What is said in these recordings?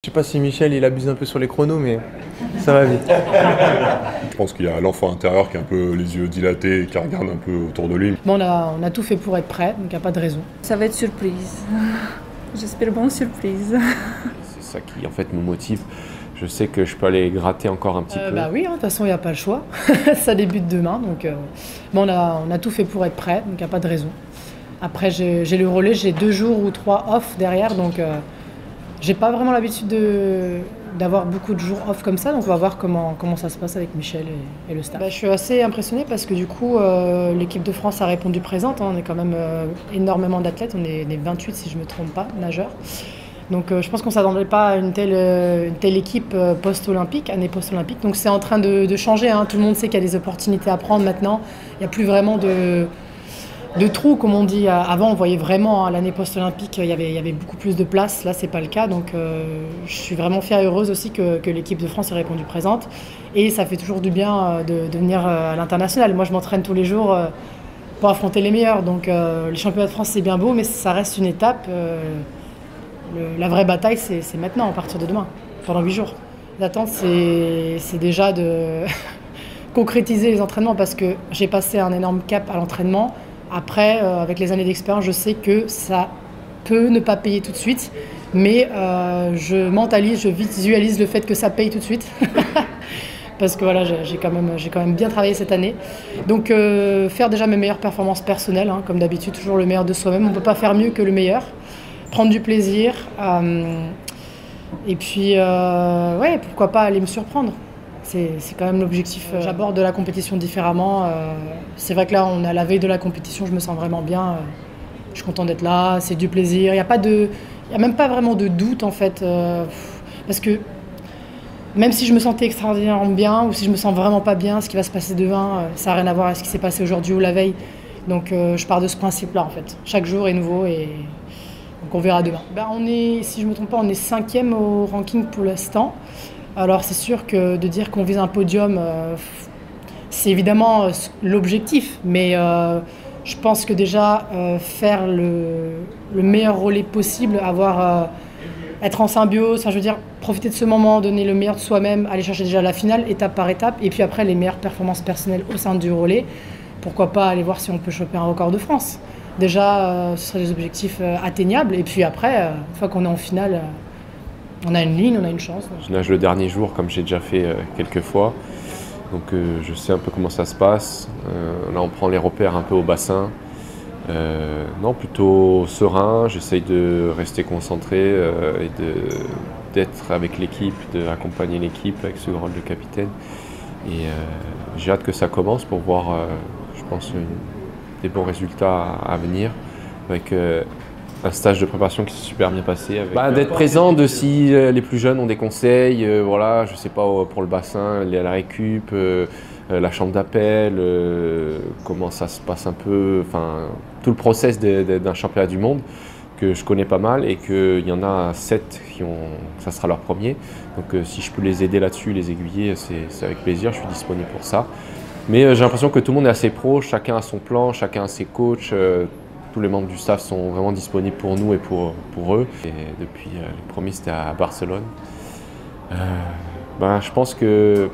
Je sais pas si Michel il abuse un peu sur les chronos, mais ça va vite. Je pense qu'il y a l'enfant intérieur qui a un peu les yeux dilatés et qui regarde un peu autour de lui. Bon, on a tout fait pour être prêt, donc il n'y a pas de raison. Ça va être surprise. J'espère bonne surprise. C'est ça qui en fait me motive. Je sais que je peux aller gratter encore un petit peu. Bah oui, de toute façon il n'y a pas le choix. Ça débute demain, donc bon, on a tout fait pour être prêt, donc il n'y a pas de raison. Après j'ai le relais, j'ai 2 jours ou 3 off derrière, donc j'ai pas vraiment l'habitude d'avoir beaucoup de jours off comme ça, donc on va voir comment ça se passe avec Michel et le staff. Je suis assez impressionnée parce que du coup l'équipe de France a répondu présente, hein. On est quand même énormément d'athlètes, on est 28 si je ne me trompe pas, nageurs. Donc je pense qu'on ne s'attendait pas à une telle équipe post-olympique, année post-olympique. Donc c'est en train de changer, hein. Tout le monde sait qu'il y a des opportunités à prendre maintenant. Il n'y a plus vraiment de trous, comme on dit. Avant, on voyait vraiment, hein, l'année post-olympique, il y avait beaucoup plus de place. Là, ce n'est pas le cas. Donc je suis vraiment fière et heureuse aussi que l'équipe de France ait répondu présente. Et ça fait toujours du bien de venir à l'international. Moi, je m'entraîne tous les jours pour affronter les meilleurs. Donc les championnats de France, c'est bien beau, mais ça reste une étape. La vraie bataille, c'est maintenant, à partir de demain, pendant 8 jours. L'attente, c'est déjà de concrétiser les entraînements parce que j'ai passé un énorme cap à l'entraînement. Après, avec les années d'expérience, je sais que ça peut ne pas payer tout de suite, mais je mentalise, je visualise le fait que ça paye tout de suite. Parce que voilà, j'ai quand même bien travaillé cette année. Donc faire déjà mes meilleures performances personnelles, hein, comme d'habitude, toujours le meilleur de soi-même. On ne peut pas faire mieux que le meilleur. Prendre du plaisir, et puis ouais, pourquoi pas aller me surprendre. C'est quand même l'objectif. J'aborde la compétition différemment. C'est vrai que là, on est à la veille de la compétition, je me sens vraiment bien. Je suis contente d'être là, c'est du plaisir. Il n'y a même pas vraiment de doute en fait. Parce que même si je me sentais extraordinairement bien ou si je me sens vraiment pas bien, ce qui va se passer demain, ça n'a rien à voir avec ce qui s'est passé aujourd'hui ou la veille. Donc je pars de ce principe-là en fait. Chaque jour est nouveau et donc on verra demain. Si je ne me trompe pas, on est 5e au ranking pour l'instant. Alors c'est sûr que de dire qu'on vise un podium, c'est évidemment l'objectif. Mais je pense que déjà faire le meilleur relais possible, être en symbiose, enfin, je veux dire, profiter de ce moment, donner le meilleur de soi-même, aller chercher déjà la finale, étape par étape, et puis après les meilleures performances personnelles au sein du relais. Pourquoi pas aller voir si on peut choper un record de France. Déjà, ce seraient des objectifs atteignables. Et puis après, une fois qu'on est en finale, on a une ligne, on a une chance. Je nage le dernier jour, comme j'ai déjà fait quelques fois. Donc je sais un peu comment ça se passe. Là, on prend les repères un peu au bassin. Non, plutôt serein. J'essaye de rester concentré et d'être avec l'équipe, d'accompagner l'équipe avec ce rôle de capitaine. Et j'ai hâte que ça commence pour voir, je pense, des bons résultats à venir, avec un stage de préparation qui s'est super bien passé. D'être présent, si les plus jeunes ont des conseils, voilà, je sais pas, pour le bassin, la récup, la chambre d'appel, comment ça se passe un peu, enfin tout le process d'un championnat du monde que je connais pas mal et qu'il y en a 7 ça sera leur premier. Donc si je peux les aider là-dessus, les aiguiller, c'est avec plaisir, je suis disponible pour ça. Mais j'ai l'impression que tout le monde est assez pro, chacun a son plan, chacun a ses coachs, tous les membres du staff sont vraiment disponibles pour nous et pour eux. Et depuis le premier, c'était à Barcelone. Je pense que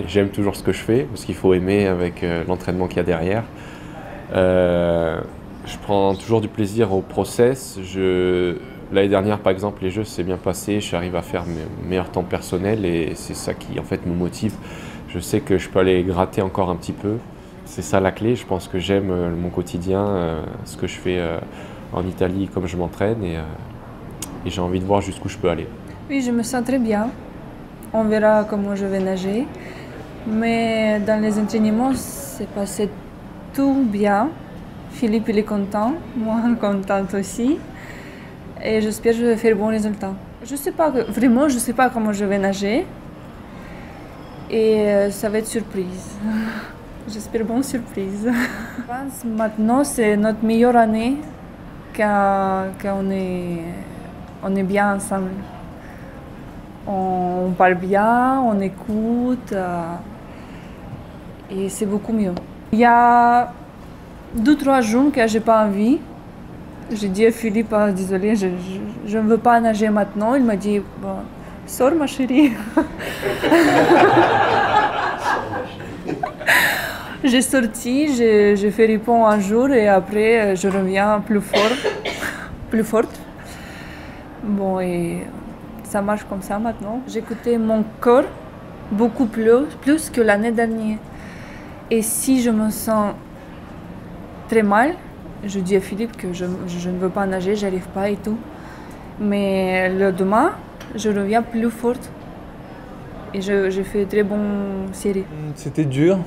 j'aime toujours ce que je fais, parce qu'il faut aimer avec l'entraînement qu'il y a derrière. Je prends toujours du plaisir au process. L'année dernière, par exemple, les Jeux s'est bien passé, j'arrive à faire mes meilleurs temps personnels et c'est ça qui en fait me motive. Je sais que je peux aller gratter encore un petit peu. C'est ça la clé. Je pense que j'aime mon quotidien, ce que je fais en Italie, comme je m'entraîne et j'ai envie de voir jusqu'où je peux aller. Oui, je me sens très bien. On verra comment je vais nager. Mais dans les entraînements, c'est passé tout bien. Philippe, il est content. Moi, contente aussi. Et j'espère que je vais faire de bons résultats. Je sais pas, vraiment, je ne sais pas comment je vais nager. Et ça va être surprise. J'espère bonne surprise. Je pense maintenant c'est notre meilleure année qu'on est bien ensemble. On parle bien, on écoute et c'est beaucoup mieux. Il y a 2-3 jours que je n'ai pas envie J'ai dit à Philippe, ah, désolé, je ne veux pas nager maintenant. Il m'a dit, bon, sors ma chérie. J'ai sorti, j'ai fait répondre un jour et après je reviens plus forte. Bon, et ça marche comme ça maintenant. J'écoutais mon corps beaucoup plus que l'année dernière. Et si je me sens très mal, je dis à Philippe que je ne veux pas nager, j'arrive pas et tout. Mais le demain, je reviens plus forte. Et j'ai fait très bonne série. C'était dur.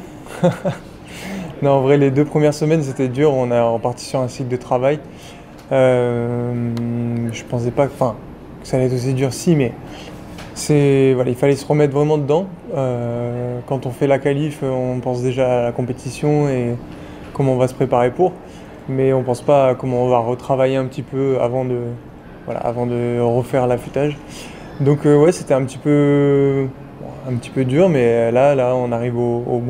Non, en vrai, les 2 premières semaines, c'était dur. On est reparti sur un cycle de travail. Je pensais pas que ça allait être aussi dur, si, mais voilà, il fallait se remettre vraiment dedans. Quand on fait la qualif, on pense déjà à la compétition et comment on va se préparer pour. Mais on pense pas à comment on va retravailler un petit peu avant de refaire l'affûtage. Donc ouais, c'était un petit peu dur, mais là on arrive au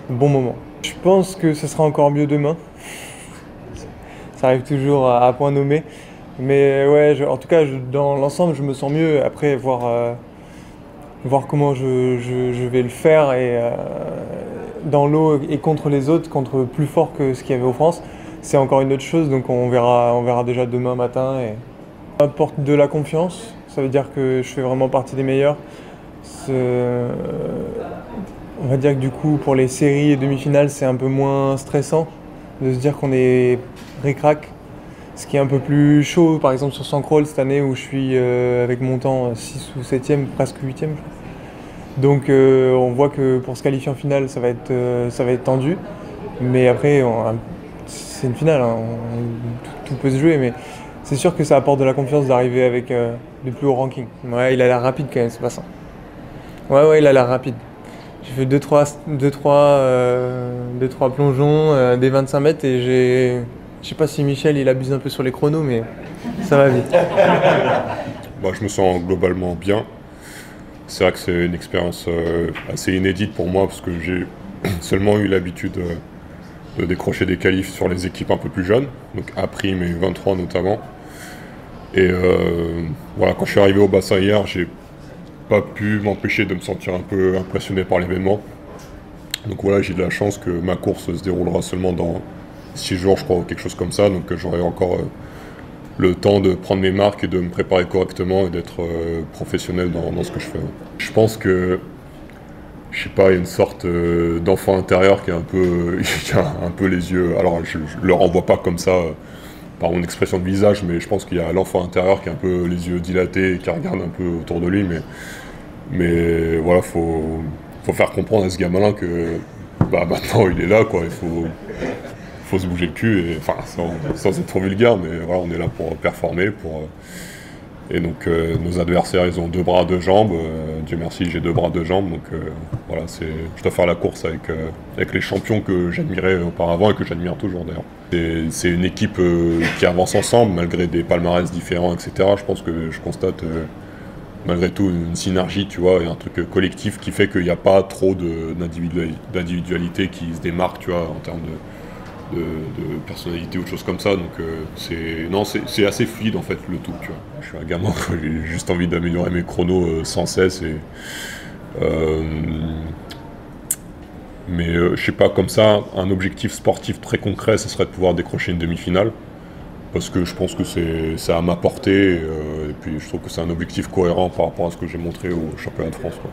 bon moment. Je pense que ce sera encore mieux demain. Ça arrive toujours à point nommé. Mais ouais, en tout cas, dans l'ensemble, je me sens mieux. Après, voir comment je vais le faire et dans l'eau et contre les autres, contre plus fort que ce qu'il y avait aux France, c'est encore une autre chose. Donc on verra déjà demain matin. Et ça apporte de la confiance. Ça veut dire que je fais vraiment partie des meilleurs. On va dire que du coup, pour les séries et demi-finales, c'est un peu moins stressant de se dire qu'on est ric-rac. Ce qui est un peu plus chaud, par exemple sur 100 crawl cette année où je suis avec mon temps 6 ou 7e, presque 8e. Donc on voit que pour se qualifier en finale, ça va être tendu. Mais après, c'est une finale, hein, tout peut se jouer. Mais c'est sûr que ça apporte de la confiance d'arriver avec le plus haut ranking. Ouais, il a l'air rapide quand même, c'est pas ça. Ouais, il a l'air rapide. J'ai fait 2-3 plongeons, des 25 mètres et je sais pas si Michel il abuse un peu sur les chronos, mais ça va vite. Je me sens globalement bien. C'est vrai que c'est une expérience assez inédite pour moi parce que j'ai seulement eu l'habitude de décrocher des qualifs sur les équipes un peu plus jeunes, donc A' et 23 notamment. Et voilà, quand je suis arrivé au bassin hier, j'ai pas pu m'empêcher de me sentir un peu impressionné par l'événement. Donc voilà, j'ai de la chance que ma course se déroulera seulement dans 6 jours, je crois, ou quelque chose comme ça. Donc j'aurai encore le temps de prendre mes marques et de me préparer correctement et d'être professionnel dans ce que je fais. Je pense que, je sais pas, il y a une sorte d'enfant intérieur qui a qui a un peu les yeux. Alors je le renvoie pas comme ça par mon expression de visage, mais je pense qu'il y a l'enfant intérieur qui a un peu les yeux dilatés et qui regarde un peu autour de lui. Mais voilà, faut faire comprendre à ce gamin-là que maintenant il est là, quoi. Il faut se bouger le cul, et, enfin sans être trop vulgaire, mais voilà, on est là pour performer. Et donc nos adversaires, ils ont 2 bras, 2 jambes. Dieu merci, j'ai 2 bras, 2 jambes. Donc voilà, je dois faire la course avec les champions que j'admirais auparavant et que j'admire toujours d'ailleurs. C'est une équipe qui avance ensemble malgré des palmarès différents, etc. Je pense que je constate malgré tout une synergie, tu vois, et un truc collectif qui fait qu'il n'y a pas trop d'individualité qui se démarque, tu vois, en termes de personnalité ou de choses comme ça. Donc c'est assez fluide en fait le tout, tu vois. Je suis un gamin, j'ai juste envie d'améliorer mes chronos sans cesse mais je sais pas, comme ça, un objectif sportif très concret, ce serait de pouvoir décrocher une demi-finale. Parce que je pense que c'est à ma portée, et puis je trouve que c'est un objectif cohérent par rapport à ce que j'ai montré au championnat de France, quoi.